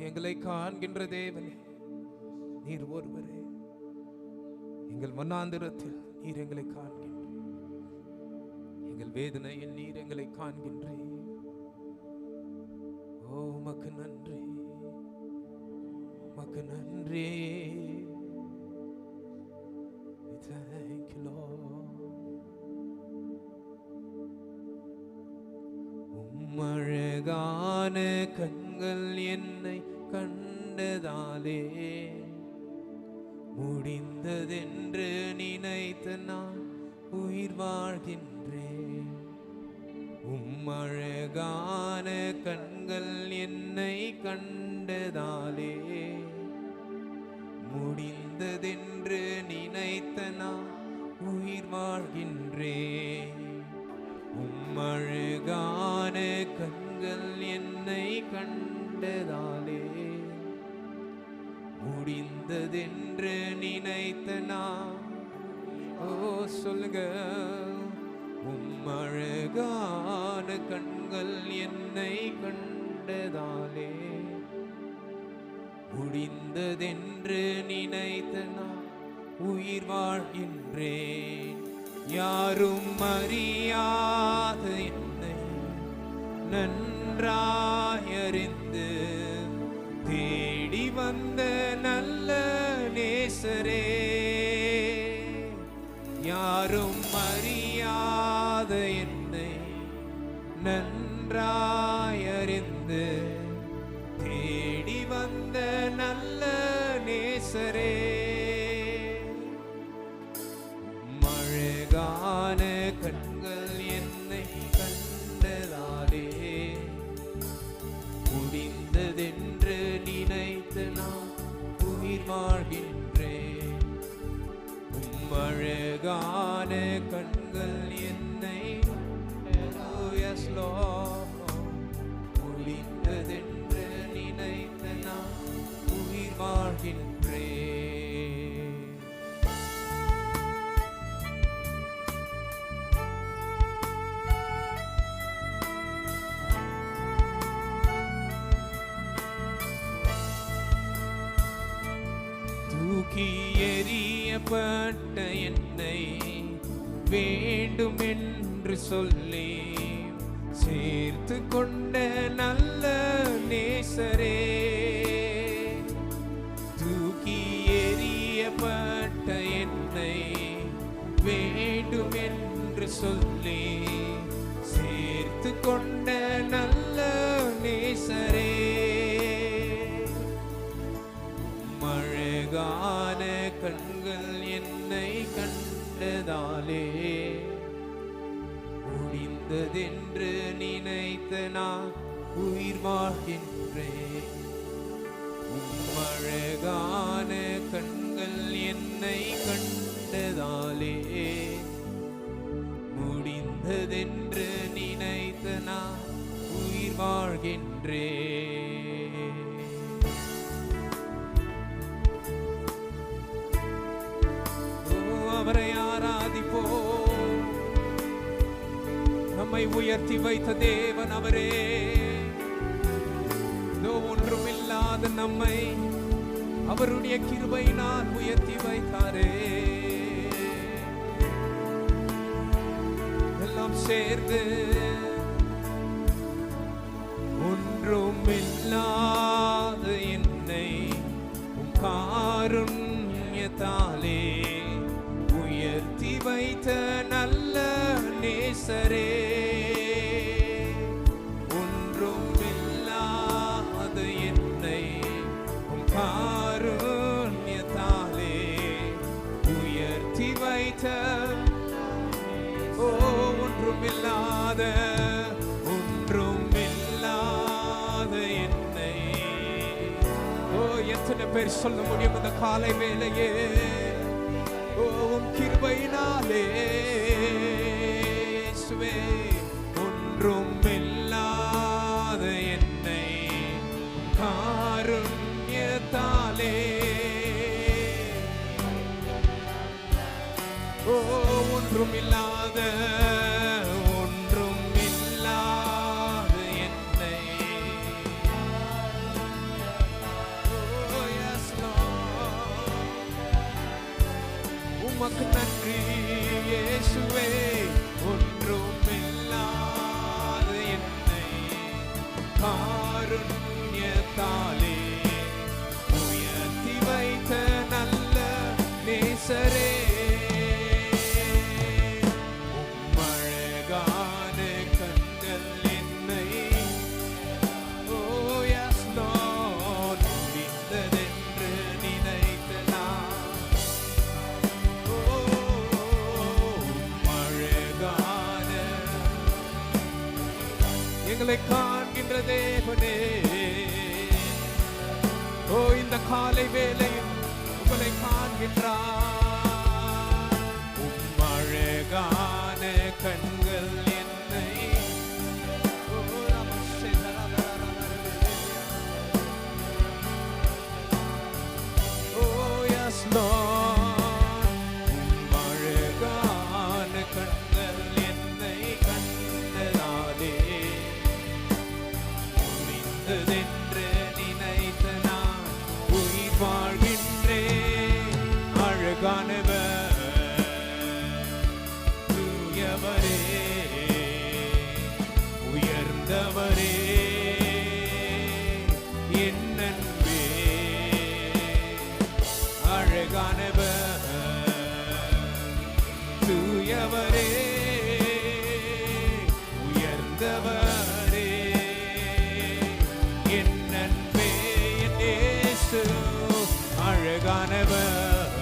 எங்களை காண்கின்ற தேவனே, நீர் ஒருவரே. எங்கள் மன்னாந்திரத்தில் நீர் எங்களை காண்கின்ற, எங்கள் வேதனையில் நீர் எங்களை காண்கின்றே. ஓ உமக்கு நன்றி, உமக்கு நன்றி. Thank you, Lord. உம்மழகான கண்கள் என்னை கண்டதாலே முடிந்ததென்று நினைத்து நான் உயிர் வாழ்கின்றேன். உம்மழகான கண்கள் என்னை கண்டதாலே முடிந்ததென்று நினைத்த நான் உயிர் வாழ்கின்றேன். உம்மழகான கண்கள் என்னை கண்டதாலே முடிந்ததென்று நினைத்த நான், ஓ சொல்லுங்க, உம்மழகான கண்கள் என்னை கண்டதாலே முடிந்ததென்று நினைத்த நான் உயிர் வாழ்கின்றேன். யாரும் அறியாத என்னை நன்றாயறிந்து தேடி வந்த நல்ல நேசரே, யாரும் அறியாத என்னை நன்றாயறிந்து தேடி வந்த நல்ல நேசரே, மழகான கண்கள் என்னை கண்டதாலே முடிந்ததென்று நினைத்து நான் உயிர் வாழ்கின்றேன். மழகான கண்கள் என்னை முடிந்ததென்று நினைத்து நான் உயிர் வாழ்கின்றேன். தூக்கி எறியப்பட்ட என்னை வேண்டும் என்று சொல்லி சேர்த்து கொண்ட நல்ல நேசரே, தூக்கி எறியப்பட்ட என்னை வேண்டும் என்று சொல்லி சேர்த்து கொண்ட நல்ல நேசரே, மழகான கண்கள் என்னை கண்டதாலே முடிந்ததென்று நினைத்த நான் உயிர் வாழ்கின்றேன். மழகான கண்கள் என்னை கண்டதாலே முடிந்ததென்று நினைத்த நான் உயிர் வாழ்கின்றேன். அவரை ஆராதிப்போம். நம்மை உயர்த்தி வைத்த தேவன் அவரே. ஒன்றுமில்லாத நம்மை அவருடைய கிருபையினால் உயர்த்தி வைத்தாரே. எல்லாம் சேர்ந்து ஒன்றுமில்லாத என்னை உம் காருண்யத்தாலே உயர்த்தி வைத்த நல்ல நேசரே, ஒன்றுமில்லாத என்னை உம் காருண்யத்தாலே உயர்த்தி வைத்த, ஓ ஒன்றுமில்லாத என்னை, ஓ எத்தனை பேர் சொல்ல முடியும் இந்த காலை வேளையே, ஓம் கிருபையினாலே இயேசுவே, ஒன்றுமில்லாத என்னை காருண்யத்தாலே, ஓ ஒன்றுமில்லாத என்னை, நன்றி இயேசுவே ஒன்றும் இல்லாத என்னை காருண்யத்தாலே உயர்த்தி வைத்த நல்ல நேசரே உம்மழகான கண்கள் என்னை Oh yes Lord முடிந்ததென்று நினைத்த நான் உம்மழகான எங்களை காண்கின்ற தேவனே ஓ இந்த காலை வேளையில் உங்களை காண்கின்றார் உம்மழகான கண்கள் என்னை Oh yes Lord உம்மழகான கண்கள் என்னை கண்டதாலே முடிந்ததென்று நினைத்த நான் உயிர் வாழ்கின்றேன் அழகானவர் தூயவரே உயர்ந்தவரே என் அன்பே அழகானவர் தூயவரே உயர்ந்தவரே என் அன்பே என் இயேசு அழகானவர்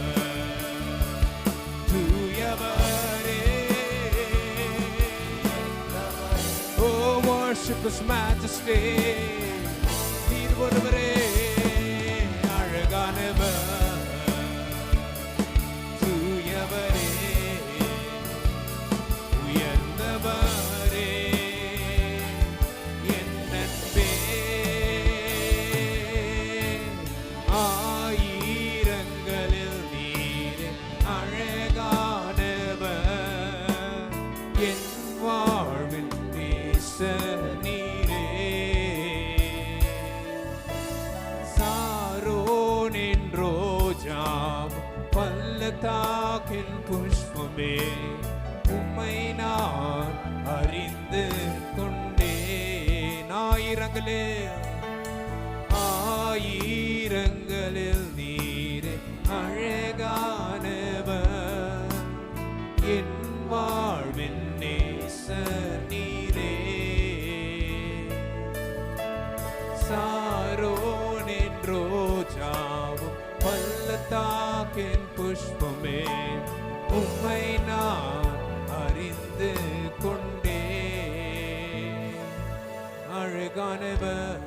தூயவரே Oh worship His majesty நீர் ஒருவரே அழகானவர் தூயவரே உயர்ந்தவரே என் அன்பே ஆயிரங்களில் நீரே அழகானவர் என் வாழ்வில் நேச நீரே சாரோனின் ரோஜாம் பள்ளத்தாக்கின் புஷ்பமே உம்மை நான் அறிந்து கொண்டேன் ஆயிரங்களில் நீரே அழகானவர் என் வாழ்வின் நேச நீரே சாரோனின் ரோஜாவும் பள்ளத்தாக்கின் புஷ்பமே உம்மை நான் அறிந்து கொண்டேன் அழகானவர்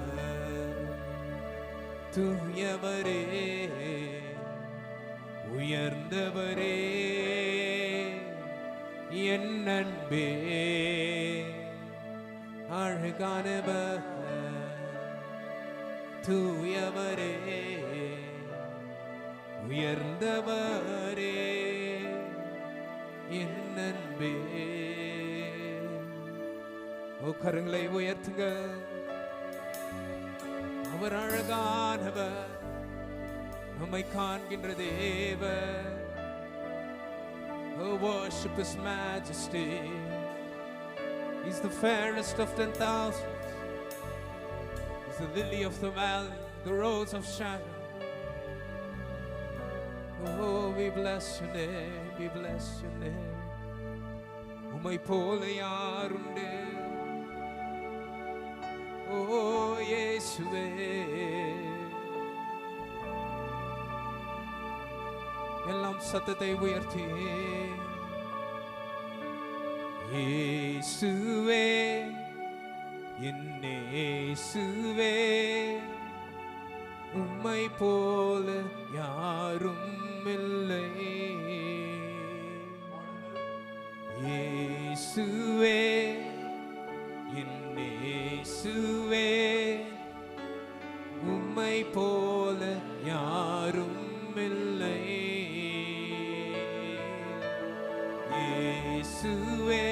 தூயவரே உயர்ந்தவரே என் அன்பே அழகானவர் தூயவரே உயர்ந்தவரே என் அன்பே ஓ கரங்களை உயர்த்துங்க அவர் அழகானவர் நம்மை காண்கின்ற தேவர் Oh worship His majesty He's the fairest of 10,000 He's the lily of the valley the rose of Sharon Oh we bless your name we bless your name உம்மை போல யாருண்டு ஓ இயேசுவே எல்லாம் சத்தத்தை உயர்த்தி இயேசுவே என் இயேசுவே உம்மை போல யாரும் இல்லை இயேசுவே என் இயேசுவே உம்மை போல யாரும் இல்லை இயேசுவே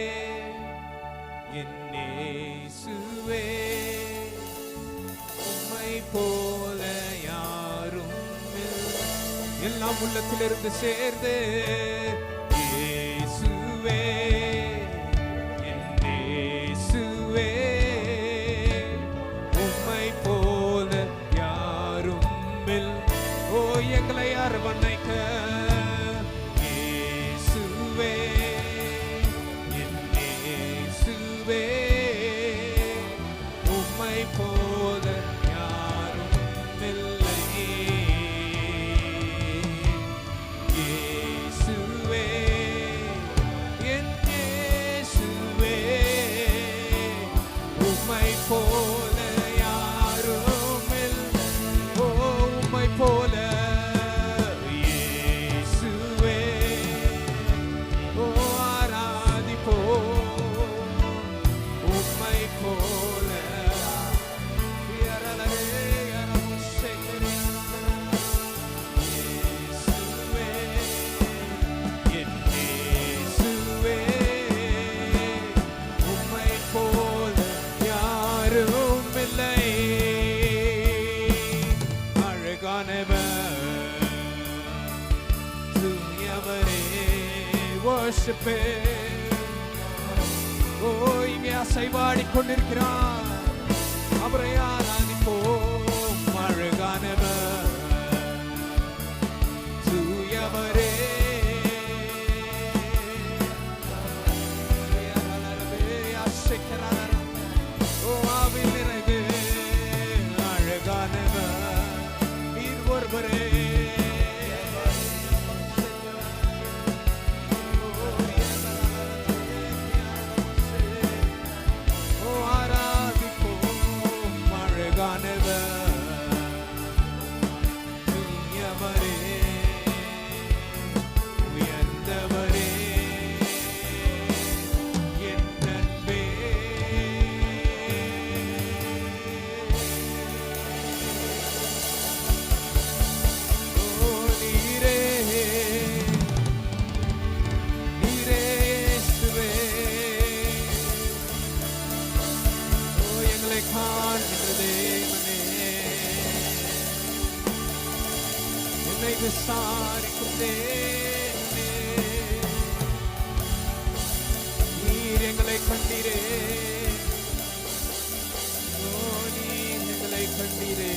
என் இயேசுவே உம்மை போல யாரும் இல்லை எல்லாம் உள்ளத்திலிருந்து சேர்ந்து worship Him. Oh, இங்கே அசைவாடிக் கொண்டிருக்கிறார். அவரை ஆராதிப்போம். அழகானவர், தூயவரே. ஓ, ஆவியில் நிறைந்து அழகானவர் நீர் ஒருவரே. நீர் எங்களை கண்டீரே. ஓ, நீர் எங்களை கண்டீரே.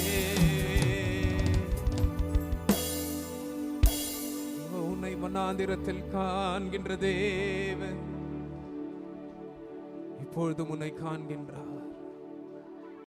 உன்னை வனாந்திரத்தில் காண்கின்ற தேவன் இப்பொழுதும் உன்னை காண்கின்றார்.